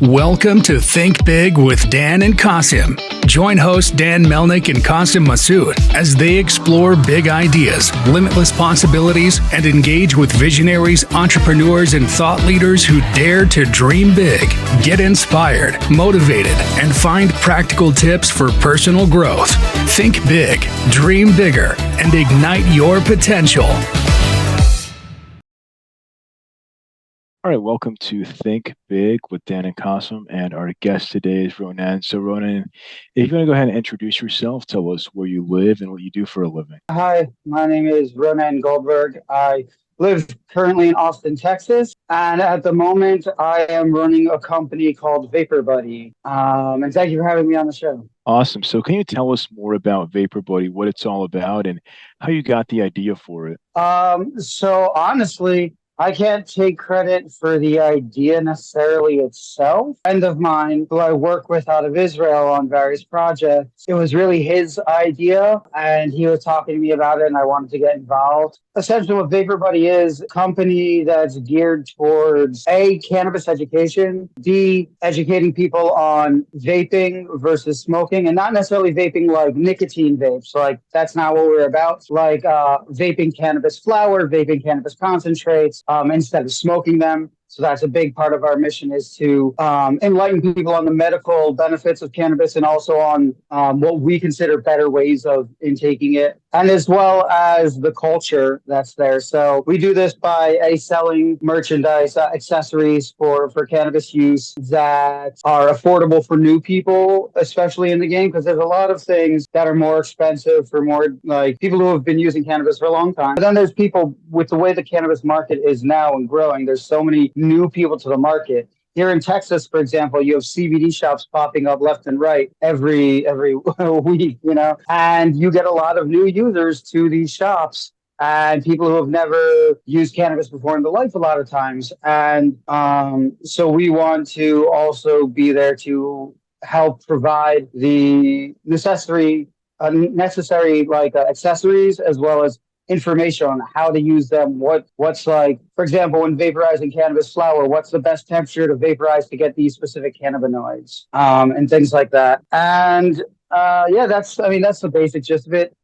Welcome to Think Big with Dan and Qasim. Join hosts Dan Melnick and Qasim Masood as they explore big ideas, limitless possibilities, and engage with visionaries, entrepreneurs, and thought leaders who dare to dream big, get inspired, motivated, and find practical tips for personal growth. Think big, dream bigger, and ignite your potential. All right, welcome to Think Big with Dan and Qasim, and our guest today is Ronen. So, Ronen, if you want to go ahead and introduce yourself, tell us where you live and what you do for a living. Hi, my name is Ronen Goldberg. I live currently in Austin, Texas, and at the moment, I am running a company called Vaper Buddy. And thank you for having me on the show. Awesome. So, can you tell us more about Vaper Buddy, what it's all about, and how you got the idea for it? So honestly, I can't take credit for the idea necessarily itself. A friend of mine who I work with out of Israel on various projects, it was really his idea, and he was talking to me about it, and I wanted to get involved. Essentially, what Vaper Buddy is a company that's geared towards A, cannabis education, B, educating people on vaping versus smoking, and not necessarily vaping like nicotine vapes. Like, that's not what we're about. Like vaping cannabis flower, vaping cannabis concentrates, instead of smoking them. So that's a big part of our mission, is to enlighten people on the medical benefits of cannabis and also on what we consider better ways of intaking it, and as well as the culture that's there. So we do this by selling merchandise, accessories for cannabis use that are affordable for new people, especially in the game, because there's a lot of things that are more expensive for more like people who have been using cannabis for a long time. But then there's people, with the way the cannabis market is now and growing, there's so many new people to the market. Here in Texas, for example, you have CBD shops popping up left and right every week, and you get a lot of new users to these shops and people who have never used cannabis before in their life a lot of times. And so we want to also be there to help provide the necessary accessories, as well as information on how to use them, what's like, for example, when vaporizing cannabis flower, what's the best temperature to vaporize to get these specific cannabinoids, and things like that. And that's the basic gist of it.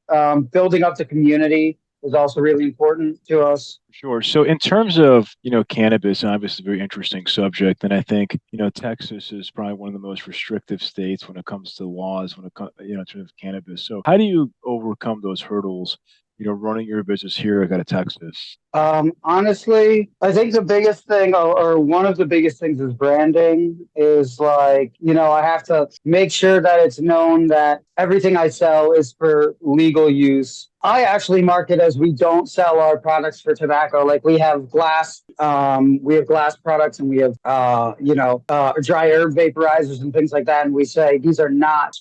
Building up the community is also really important to us. Sure. So, in terms of cannabis, obviously a very interesting subject, and I think Texas is probably one of the most restrictive states when it comes to laws when it comes in terms of cannabis. So, how do you overcome those hurdles? Running your business here out of Texas? Honestly, I think the biggest thing, or one of the biggest things, is branding. Is like, I have to make sure that it's known that everything I sell is for legal use. I actually market as we don't sell our products for tobacco. Like, we have glass products, and we have dry herb vaporizers and things like that. And we say these are not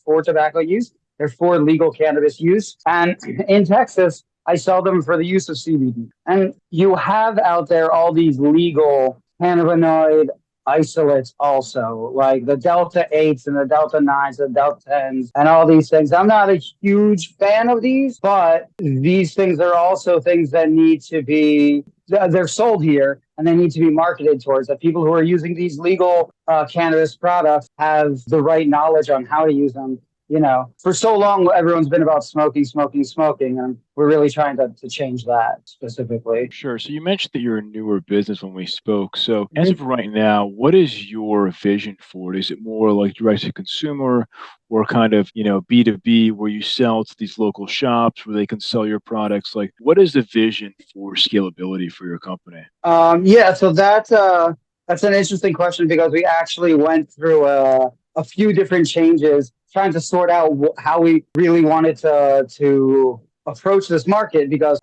for tobacco use. They're for legal cannabis use. And in Texas, I sell them for the use of CBD. And you have out there all these legal cannabinoid isolates also, like the Delta 8s and the Delta 9s, the Delta 10s, and all these things. I'm not a huge fan of these, but these things are also things that need to be, they're sold here, and they need to be marketed towards that. People who are using these legal cannabis products have the right knowledge on how to use them. For so long, everyone's been about smoking, and we're really trying to change that specifically. Sure. So you mentioned that you're a newer business when we spoke. So as of right now, what is your vision for it? Is it more like direct to consumer, or kind of, B2B, where you sell to these local shops where they can sell your products? Like, what is the vision for scalability for your company? So that's an interesting question, because we actually went through a few different changes, trying to sort out how we really wanted to approach this market, because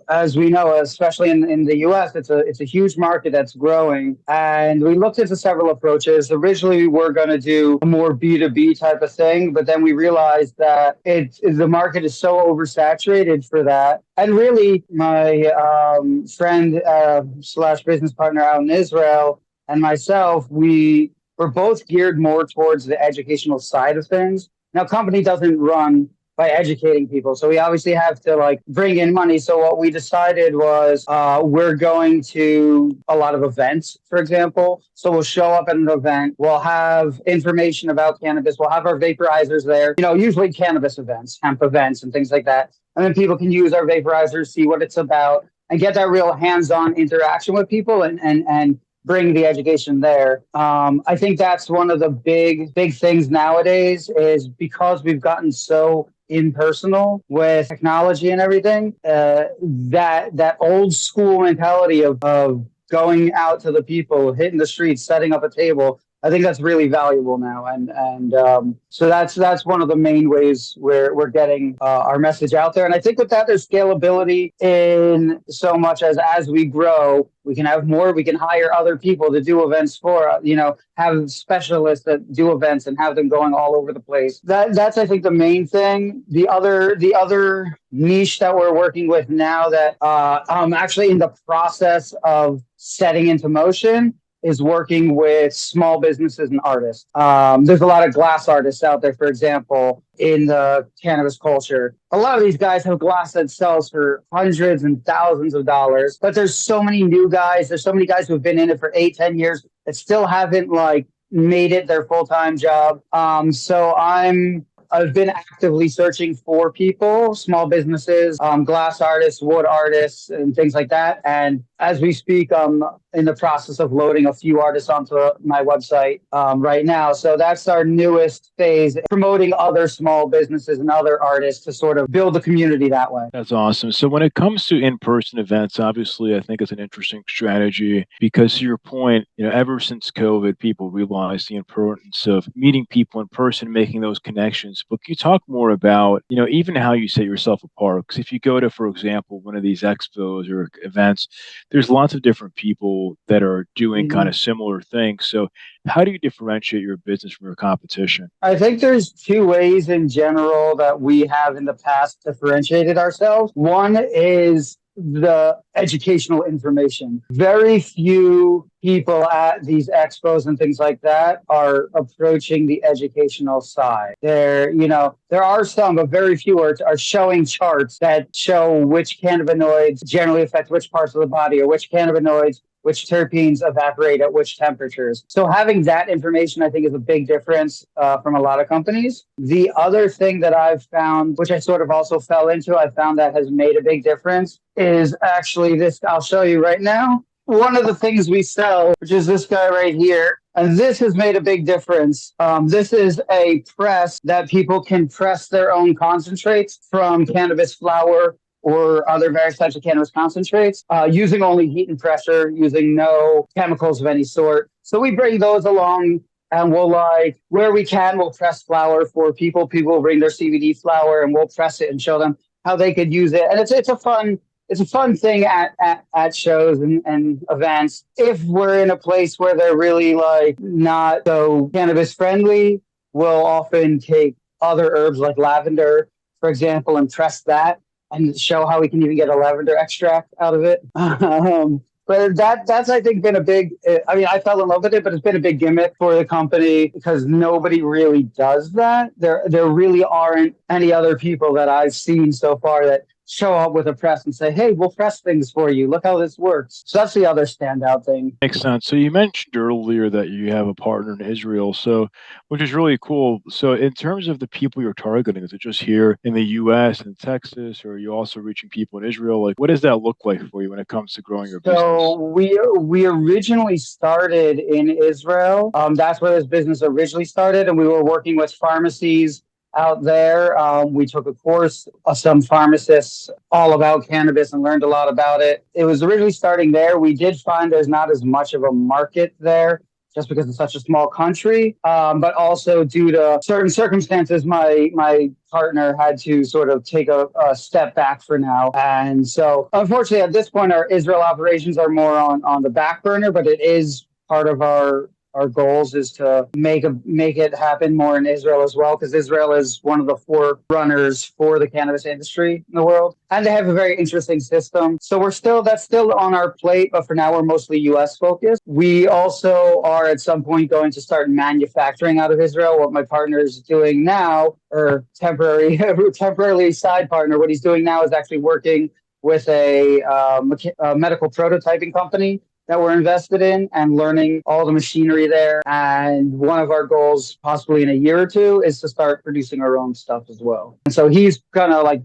as we know, especially in the US, it's a huge market that's growing. And we looked into several approaches. Originally, we were going to do a more B2B type of thing, but then we realized that the market is so oversaturated for that. And really, my friend / business partner out in Israel and myself, we're both geared more towards the educational side of things. Now, company doesn't run by educating people. So we obviously have to like bring in money. So what we decided was we're going to a lot of events, for example. So we'll show up at an event. We'll have information about cannabis. We'll have our vaporizers there, usually cannabis events, hemp events and things like that. And then people can use our vaporizers, see what it's about, and get that real hands-on interaction with people and bring the education there. I think that's one of the big things nowadays is because we've gotten so impersonal with technology and everything, that old school mentality of going out to the people, hitting the streets, setting up a table. I think that's really valuable now, and so that's one of the main ways we're getting our message out there. And I think with that, there's scalability in so much as we grow, we can have more. We can hire other people to do events for us. Have specialists that do events and have them going all over the place. That's I think the main thing. The other niche that we're working with now that I'm actually in the process of setting into motion is working with small businesses and artists. There's a lot of glass artists out there, for example, in the cannabis culture. A lot of these guys have glass that sells for hundreds and thousands of dollars, but there's so many new guys. There's so many guys who've been in it for 8-10 years that still haven't made it their full-time job. So I've been actively searching for people, small businesses, glass artists, wood artists, and things like that. And as we speak, I'm in the process of loading a few artists onto my website right now. So that's our newest phase, promoting other small businesses and other artists to sort of build a community that way. That's awesome. So when it comes to in-person events, obviously, I think it's an interesting strategy because to your point, ever since COVID, people realized the importance of meeting people in person, making those connections. But can you talk more about, even how you set yourself apart? Because if you go to, for example, one of these expos or events, there's lots of different people that are doing kind of similar things. So how do you differentiate your business from your competition? I think there's two ways in general that we have in the past differentiated ourselves. One is the educational information. Very few people at these expos and things like that are approaching the educational side. There are some, but very few are showing charts that show which cannabinoids generally affect which parts of the body, or which cannabinoids, which terpenes evaporate at which temperatures. So having that information, I think, is a big difference from a lot of companies. The other thing that I've found, which I sort of also fell into, I found that has made a big difference, is actually this. I'll show you right now. One of the things we sell, which is this guy right here, and this has made a big difference. This is a press that people can press their own concentrates from cannabis flower or other various types of cannabis concentrates, using only heat and pressure, using no chemicals of any sort. So we bring those along, and we'll where we can, we'll press flower for people. People will bring their CBD flower, and we'll press it and show them how they could use it. And it's a fun thing at shows and events. If we're in a place where they're really not so cannabis friendly, we'll often take other herbs like lavender, for example, and press that and show how we can even get a lavender extract out of it. But that's, I think, been a big, I fell in love with it, but it's been a big gimmick for the company because nobody really does that. There really aren't any other people that I've seen so far that show up with a press and say, hey, we'll press things for you. Look how this works. So that's the other standout thing. Makes sense. So you mentioned earlier that you have a partner in Israel, which is really cool. So in terms of the people you're targeting, is it just here in the US and Texas, or are you also reaching people in Israel? What does that look like for you when it comes to growing your business? So we originally started in Israel. That's where this business originally started, and we were working with pharmacies out there. We took a course of some pharmacists all about cannabis and learned a lot about it. It was originally starting there. We did find there's not as much of a market there just because it's such a small country, but also due to certain circumstances, my partner had to sort of take a step back for now. And so unfortunately, at this point, our Israel operations are more on the back burner, but it is part of our our goals is to make it happen more in Israel as well, because Israel is one of the forerunners for the cannabis industry in the world, and they have a very interesting system. So that's still on our plate, but for now we're mostly U.S. focused. We also are at some point going to start manufacturing out of Israel. What my partner is doing now, or temporarily side partner, what he's doing now is actually working with a medical prototyping company that we're invested in and learning all the machinery there. And one of our goals, possibly in a year or two, is to start producing our own stuff as well. And so he's gonna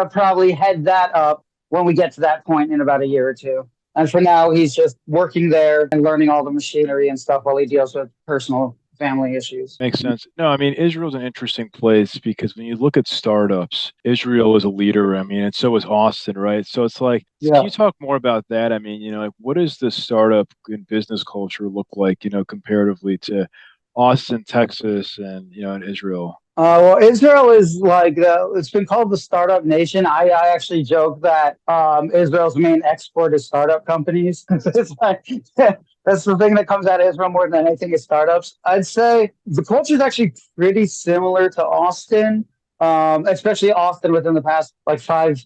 probably head that up when we get to that point in about a year or two. And for now, he's just working there and learning all the machinery and stuff while he deals with personal family issues. Makes sense. No, I mean, Israel's an interesting place because when you look at startups, Israel is a leader. I mean, and so is Austin, right? So it's like, can you talk more about that? I mean, like, what does the startup and business culture look like, comparatively to Austin, Texas, and, in Israel? Well, Israel is like it's been called the startup nation. I actually joke that Israel's main export is startup companies. It's like, that's the thing that comes out of Israel more than anything is startups. I'd say the culture is actually pretty similar to Austin, especially Austin within the past like 5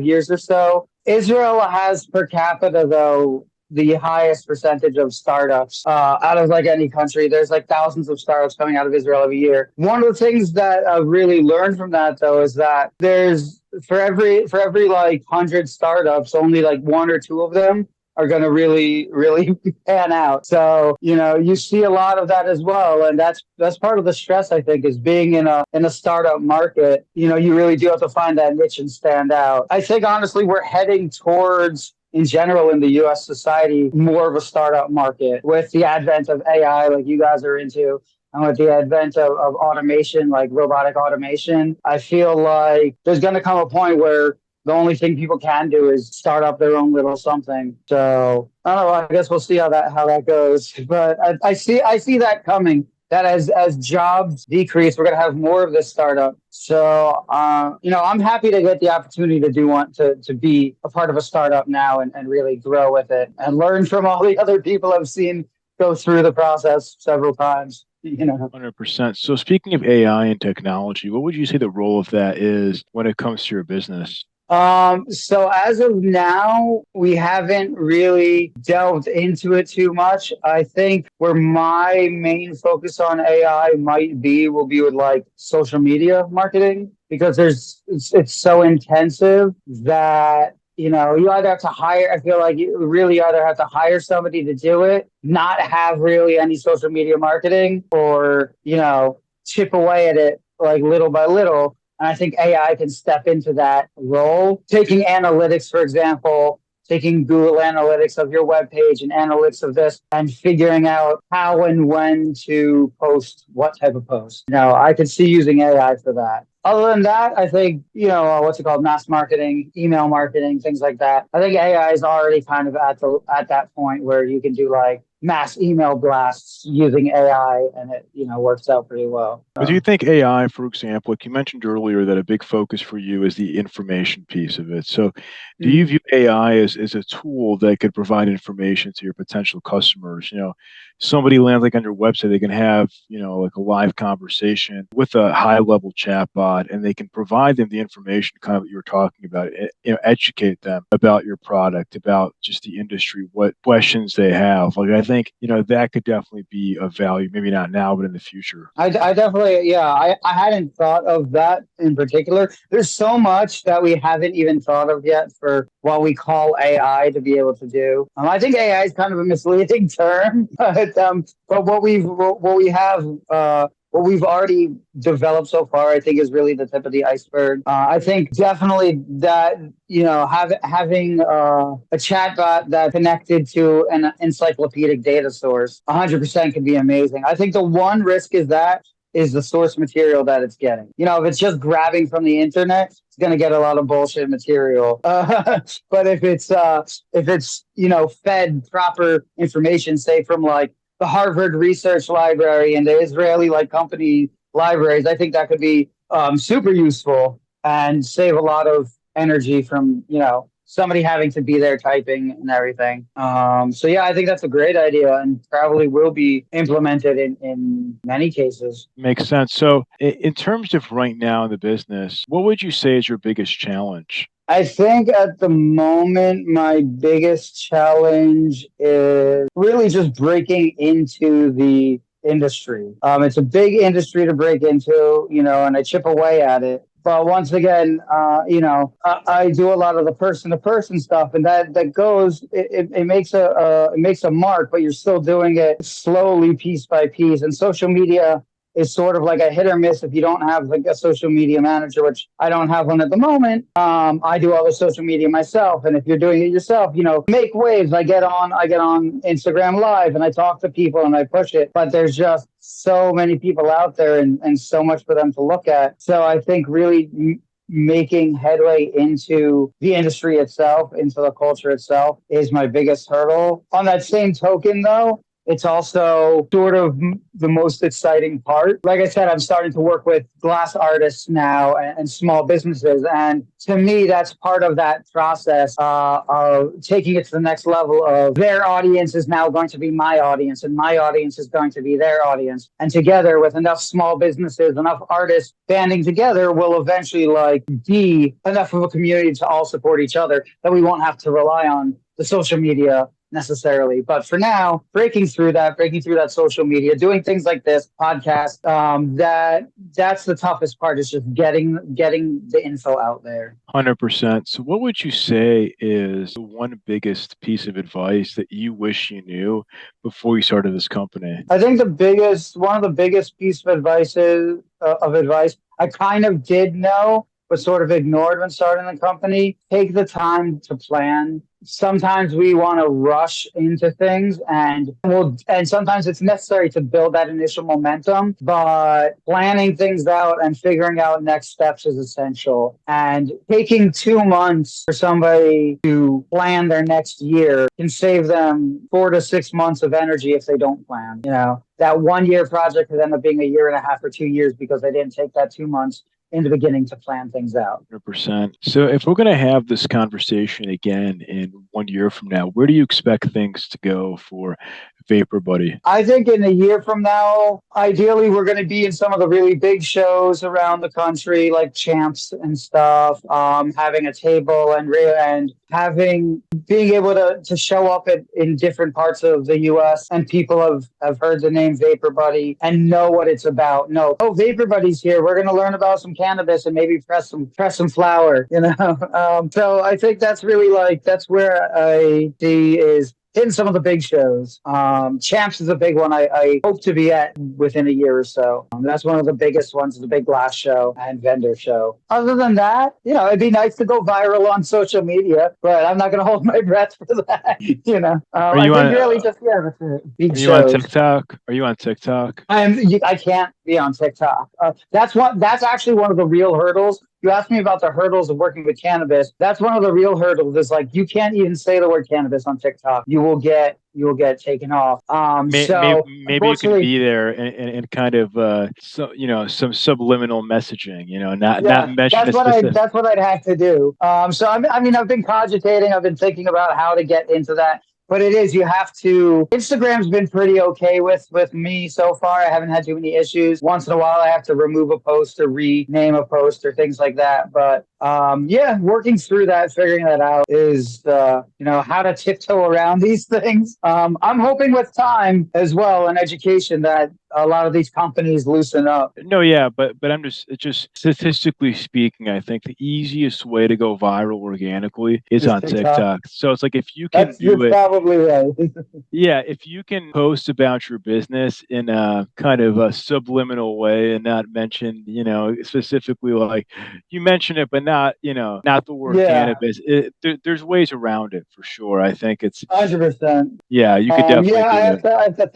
years or so. Israel has per capita, though, the highest percentage of startups out of like any country. There's like thousands of startups coming out of Israel every year. One of the things that I've really learned from that, though, is that there's for every like 100 startups, only like one or two of them are going to really, really pan out. So, you see a lot of that as well. And that's part of the stress, I think, is being in a startup market. You really do have to find that niche and stand out. I think, honestly, we're heading towards, in general, in the U.S. society, more of a startup market with the advent of AI, like you guys are into, and with the advent of automation, like robotic automation. I feel like there's going to come a point where the only thing people can do is start up their own little something. So I don't know. I guess we'll see how that goes. But I see that coming. That as jobs decrease, we're going to have more of this startup. So, I'm happy to get the opportunity to be a part of a startup now and really grow with it and learn from all the other people I've seen go through the process several times. 100%. So speaking of AI and technology, what would you say the role of that is when it comes to your business? So as of now, we haven't really delved into it too much. I think where my main focus on AI will be with like social media marketing, because it's so intensive that, you either have to hire, I feel like you really either have to hire somebody to do it, not have really any social media marketing, or, chip away at it like little by little. And I think AI can step into that role. Taking analytics, for example, taking Google Analytics of your webpage and analytics of this and figuring out how and when to post what type of post. I could see using AI for that. Other than that, I think, what's it called? Mass marketing, email marketing, things like that. I think AI is already kind of at that point where you can do like mass email blasts using AI, and it, works out pretty well. But do you think AI, for example, like you mentioned earlier, that a big focus for you is the information piece of it. So do you view AI as a tool that could provide information to your potential customers? Somebody lands like on your website, they can have, like a live conversation with a high level chatbot, and they can provide them the information kind of what you're talking about, educate them about your product, about just the industry, what questions they have. Like, I think, that could definitely be of value, maybe not now, but in the future. I definitely, I hadn't thought of that in particular. There's so much that we haven't even thought of yet for what we call AI to be able to do. I think AI is kind of a misleading term, but what we've already developed so far, I think, is really the tip of the iceberg. I think definitely that, having a chatbot that connected to an encyclopedic data source 100% could be amazing. I think the one risk is the source material that it's getting. If it's just grabbing from the internet, it's going to get a lot of bullshit material. But if it's fed proper information, say from like the Harvard Research Library and the Israeli like company libraries, I think that could be super useful and save a lot of energy from somebody having to be there typing and everything. So yeah, I think that's a great idea and probably will be implemented in many cases. Makes sense. So, in terms of right now in the business, what would you say is your biggest challenge? I think at the moment, my biggest challenge is really just breaking into the industry. It's a big industry to break into, and I chip away at it. But once again, I do a lot of the person-to-person stuff, and that goes. It makes a mark, but you're still doing it slowly, piece by piece. And social media is sort of like a hit or miss if you don't have like a social media manager, which I don't have one at the moment. I do all the social media myself, and if you're doing it yourself, make waves. I get on Instagram Live and I talk to people and I push it, but there's just so many people out there and so much for them to look at. So I think really making headway into the industry itself, into the culture itself, is my biggest hurdle. On that same token, though, it's also sort of the most exciting part. Like I said, I'm starting to work with glass artists now and small businesses. And to me, that's part of that process of taking it to the next level of their audience is now going to be my audience and my audience is going to be their audience. And together with enough small businesses, enough artists banding together will eventually be enough of a community to all support each other that we won't have to rely on the social media necessarily. But for now, breaking through that social media, doing things like this podcast, that's the toughest part, is just getting the info out there. 100%. So, what would you say is the one biggest piece of advice that you wish you knew before you started this company? I think one of the biggest piece of advice I kind of did know, but sort of ignored when starting the company. Take the time to plan. Sometimes we want to rush into things and sometimes it's necessary to build that initial momentum, but planning things out and figuring out next steps is essential. And taking 2 months for somebody to plan their next year can save them 4 to 6 months of energy if they don't plan. That 1 year project could end up being a year and a half or 2 years because they didn't take that 2 months in the beginning to plan things out. 100%. So if we're going to have this conversation again in 1 year from now, where do you expect things to go for Vaper Buddy? I think in a year from now, ideally, we're going to be in some of the really big shows around the country, like Champs and stuff, having a table and being able to show up in different parts of the U.S. and people have heard the name Vaper Buddy and know what it's about. Vaper Buddy's here. We're going to learn about some cannabis and maybe press some flower. So I think that's really that's where I see is in some of the big shows. Champs is a big one I hope to be at within a year or so. That's one of the biggest ones, the big glass show and vendor show. Other than that, it'd be nice to go viral on social media, but I'm not going to hold my breath for that. Are you that's it. Big shows. On TikTok? Are you on TikTok? I can't be on TikTok. That's actually one of the real hurdles. You asked me about the hurdles of working with cannabis. That's one of the real hurdles. Is you can't even say the word cannabis on TikTok. You will get taken off. Maybe you can be there and kind of some subliminal messaging. Not mention that's what I'd have to do. I've been cogitating. I've been thinking about how to get into that. But you have to. Instagram's been pretty okay with me so far. I haven't had too many issues. Once in a while, I have to remove a post or rename a post or things like that. But working through that, figuring that out is how to tiptoe around these things. I'm hoping with time as well and education that a lot of these companies loosen up. No, yeah, but I'm just statistically speaking, I think the easiest way to go viral organically is on TikTok. So it's if you can do it. Probably right. Yeah, if you can post about your business in a kind of a subliminal way and not mention, specifically you mention it, but not the word cannabis. There's ways around it for sure. I think it's 100%. Yeah, you could definitely. I have to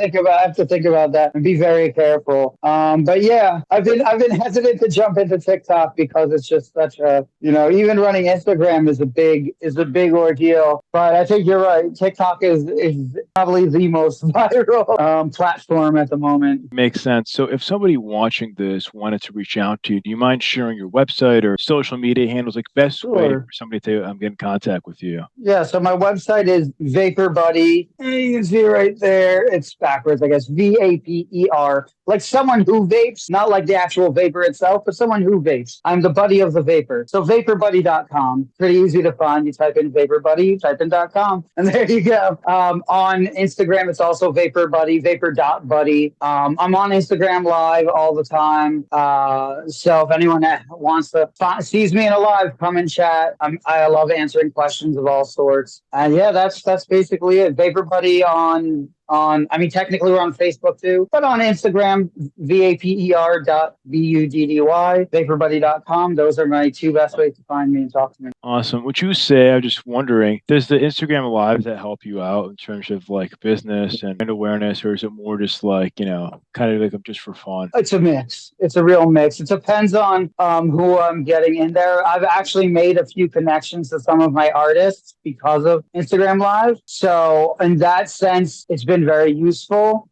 think about that and be very careful. But yeah, I've been hesitant to jump into TikTok because it's just such a even running Instagram is a big ordeal. But I think you're right. TikTok TikTok is probably the most viral platform at the moment. Makes sense. So if somebody watching this wanted to reach out to you, do you mind sharing your website or social media handles, like best way Sure. for somebody to get in contact with you? Yeah, so my website is Vaper Buddy. You can see it right there. It's backwards, I guess. VAPER. Like someone who vapes, not like the actual vapor itself, but someone who vapes. I'm the buddy of the vapor. So vaperbuddy.com. Pretty easy to find. You type in Vaper Buddy, you type in .com, and there you go. On Instagram, it's also Vaper Buddy, vapor.buddy. I'm on Instagram live all the time. So if anyone that wants to sees me in a live, come and chat. I love answering questions of all sorts. And yeah, that's basically it. Vaper Buddy I mean, technically we're on Facebook too, but on Instagram, vaper.buddy, vaperbuddy.com. Those are my two best ways to find me and talk to me. Awesome. Would you say, I'm just wondering, does the Instagram Live that help you out in terms of like business and awareness, or is it more just like, kind of like just for fun? It's a mix. It's a real mix. It depends on who I'm getting in there. I've actually made a few connections to some of my artists because of Instagram Live. So in that sense, it's been very useful.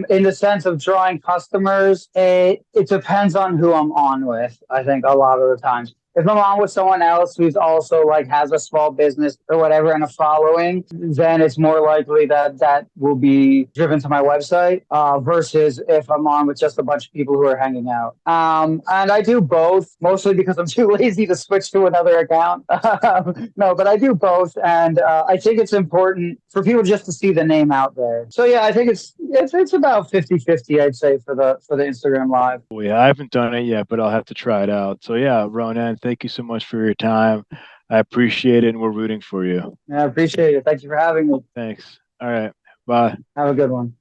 In the sense of drawing customers, it depends on who I'm on with, I think, a lot of the times. If I'm on with someone else who's also like has a small business or whatever and a following, then it's more likely that will be driven to my website versus if I'm on with just a bunch of people who are hanging out. And I do both, mostly because I'm too lazy to switch to another account. No, but I do both. And I think it's important for people just to see the name out there. So yeah, I think it's about 50-50, I'd say, for the Instagram Live. Well, yeah, I haven't done it yet, but I'll have to try it out. So yeah, Ronen, thank you so much for your time. I appreciate it, and we're rooting for you. Yeah, I appreciate it. Thank you for having me. Thanks. All right. Bye. Have a good one.